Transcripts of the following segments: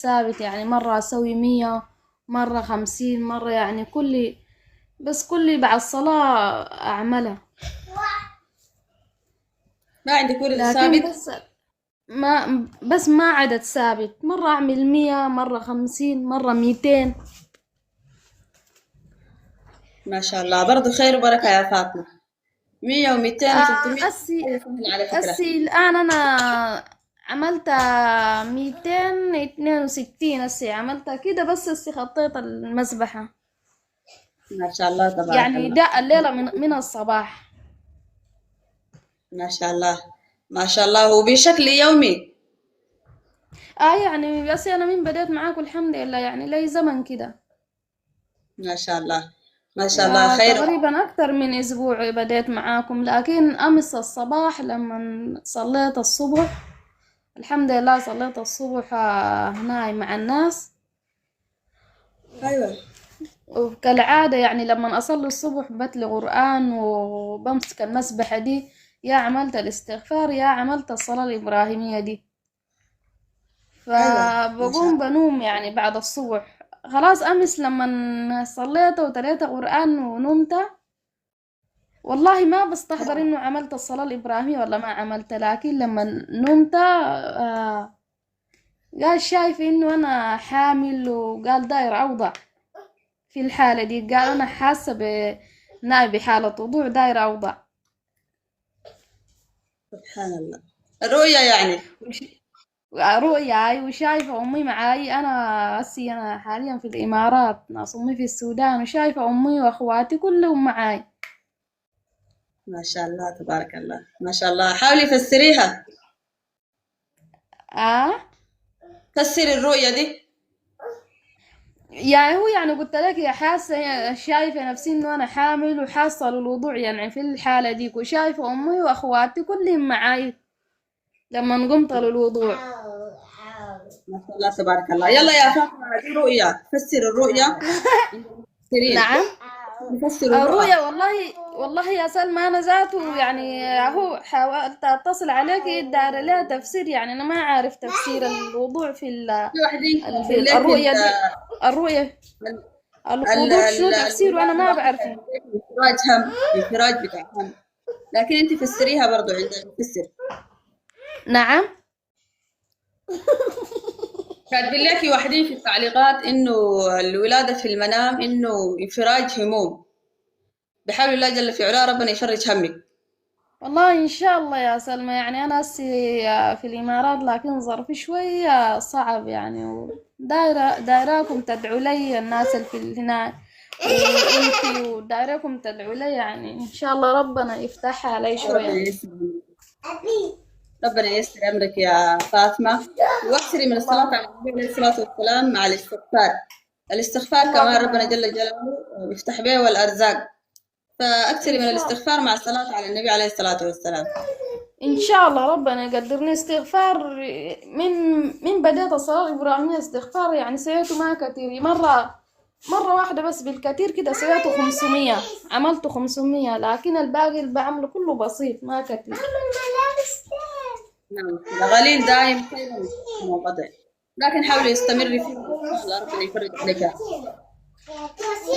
ثابت، يعني مرة أسوي 100، مرة 50، مرة يعني كل بعد الصلاة أعملها. ما عندك ورد لكن ثابت؟ بس ما عدد ثابت، مرة أعمل 100، مرة 50، مرة 200. ما شاء الله، برضو خير وبركة يا فاطمة. 100 و200 و300 أسي حاجة سهلة على فكرة. أسي الآن أنا عملت 262. عملتها كده، بس خطيت المسبحة. ما شاء الله تبارك يعني الله. ده الليلة من الصباح. ما شاء الله. ما شاء الله، وبشكل يومي. يعني بس أنا من بدأت معاكم الحمد لله، يعني لي زمن كده. ما شاء الله. ما شاء الله خير. تقريبا أكتر من أسبوع بدأت معاكم، لكن أمس الصباح لما صليت الصبح، الحمد لله صليت الصبح هناي مع الناس. أيوة. وكالعادة يعني لما أصلي الصبح بتلي قرآن وبمسك المسبحة دي، يا عملت الاستغفار يا عملت الصلاة الإبراهيمية دي. أيوة. ما شاء فبقوم بنوم يعني بعد الصبح. خلاص أمس لما صليت وتليت قرآن ونمت، والله ما بستحضر الله. إنه عملت الصلاة الإبراهيمية ولا ما عملت، لكن لما نمت قال شايف إنه أنا حامل، وقال داير أوضع في الحالة دي. قال أنا حاسة بحالة وضوع داير أوضع. سبحان الله. الرؤيا يعني. رؤياي وشايفة أمي معاي. أنا حاليا في الإمارات، ناس أمي في السودان، وشايفة أمي وأخواتي كلهم معاي. ما شاء الله تبارك الله. ما شاء الله، حاولي فسريها. آه فسري الرؤيا دي. يعني هو يعني قلت لك يا حاسة شايفة نفسي إنه أنا حامل وحاسة الوضوع يعني في الحالة دي، وشايفة أمي وأخواتي كلهم معاي لما قمت للوضوع. ما شاء الله تبارك الله. يلا يا فاطمة، هذه رؤيا، فسر الرؤيا. فسرين. نعم. نفسر الرؤى. الرؤيا والله يا سلمى أنا ذاته يعني أهو حاولت أتصل عليك داير لها تفسير، يعني أنا ما عارف تفسير الوضوع في واحدين في كاتبين لك الرؤيا دي. الرؤيا الوضوع شنو تفسيره أنا الولادة ما برضه بعرفه. كاتبين لك انفراج هم، انفراج بتاع هم. لكن انت فسريها برضه عندك تفسر. نعم. كاتبين لك واحدين في التعليقات انه الولادة في المنام انه انفراج هموم. بحول الله جل في علاه ربنا يفرج همك. والله إن شاء الله يا سلمى، يعني أنا في الإمارات، لكن ظرفي شوية صعب يعني، دايراكم تدعوا لي الناس اللي في هنا، وانتي ودايراكم تدعوا لي، يعني إن شاء الله ربنا يفتحها علي ربنا شوية. ييسر. ربنا ييسر امرك يا فاطمة. واكثري من الصلاة على اللهم النبي عليه الصلاة والسلام مع الاستغفار. الاستغفار كمان ربنا اللهم جل جلاله يفتح به والارزاق. فاكثري إن من شاء الاستغفار مع الصلاة على النبي عليه الصلاة والسلام. إن شاء الله ربنا يقدرني استغفار. من من بداية الصلاة الإبراهيمية استغفار يعني سويته ما كتير، مرة واحدة بس بالكتير كده سويته 500، عملته 500، لكن الباقي اللي بعمله كله بسيط ما كتير. نعم، الغليل دايم خير من المنقطع. لكن حاولي استمري فيه وإن شاء الله ربنا يفرج عليك.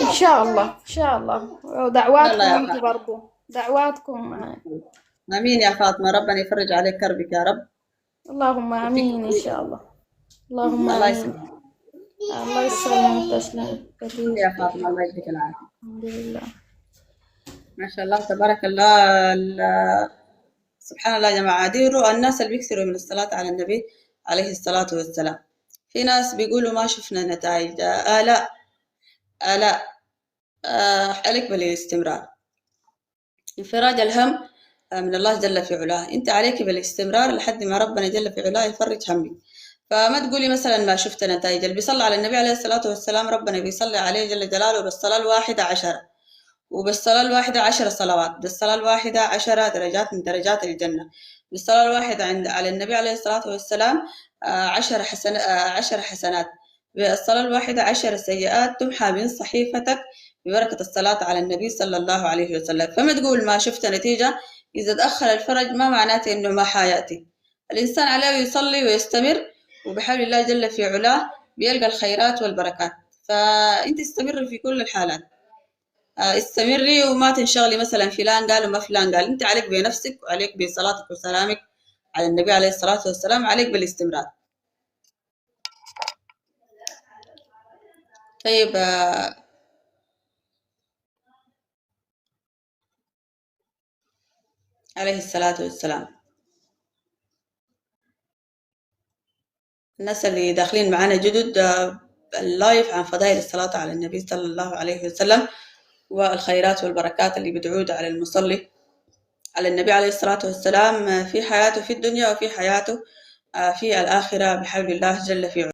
إن شاء الله إن شاء الله، يلا ودعواتكم يا انتي فاطمة. برضو، دعواتكم معي. آمين يا فاطمة، ربنا يفرج عليك كربك يا رب. اللهم يديك آمين إن شاء الله. اللهم الله آمين. يسلمك. الله يسلمك تسلم كثير. يا فاطمة الله يديك العافية. الحمد لله. ما شاء الله تبارك الله. سبحان الله يا جماعة، دي رؤى الناس اللي بيكثروا من الصلاة على النبي عليه الصلاة والسلام. في ناس بيقولوا ما شفنا نتائج. آلاء. آلاء. عليك بالاستمرار. انفراج الهم من الله جل في علاه. انت عليك بالاستمرار لحد ما ربنا جل في علاه يفرج همك. فما تقولي مثلا ما شفت نتائج. اللي بيصلي على النبي عليه الصلاة والسلام ربنا بيصلي عليه جل جلاله بالصلاة الواحدة 10، وبالصلاة الواحدة 10 صلوات، بالصلاة الواحدة 10 درجات من درجات الجنة، بالصلاة الواحدة على النبي عليه الصلاة والسلام 10 حسنات، بالصلاة الواحدة 10 سيئات تمحى من صحيفتك ببركة الصلاة على النبي صلى الله عليه وسلم. فما تقول ما شفت نتيجة. إذا تأخر الفرج ما معناته إنه ما حياتي. الإنسان عليه يصلي ويستمر، وبحول الله جل في علاه بيلقى الخيرات والبركات. فأنت استمري في كل الحالات، استمري وما تنشغلي مثلا فلان قال وما فلان قال. انت عليك بنفسك وعليك بصلاتك وسلامك على النبي عليه الصلاة والسلام، عليك بالاستمرار. طيب عليه الصلاة والسلام. الناس اللي داخلين معانا جدد، اللايف عن فضائل الصلاة على النبي صلى الله عليه وسلم والخيرات والبركات اللي بتعود على المصلي على النبي عليه الصلاة والسلام في حياته في الدنيا وفي حياته في الآخرة بحول الله جل في علاه.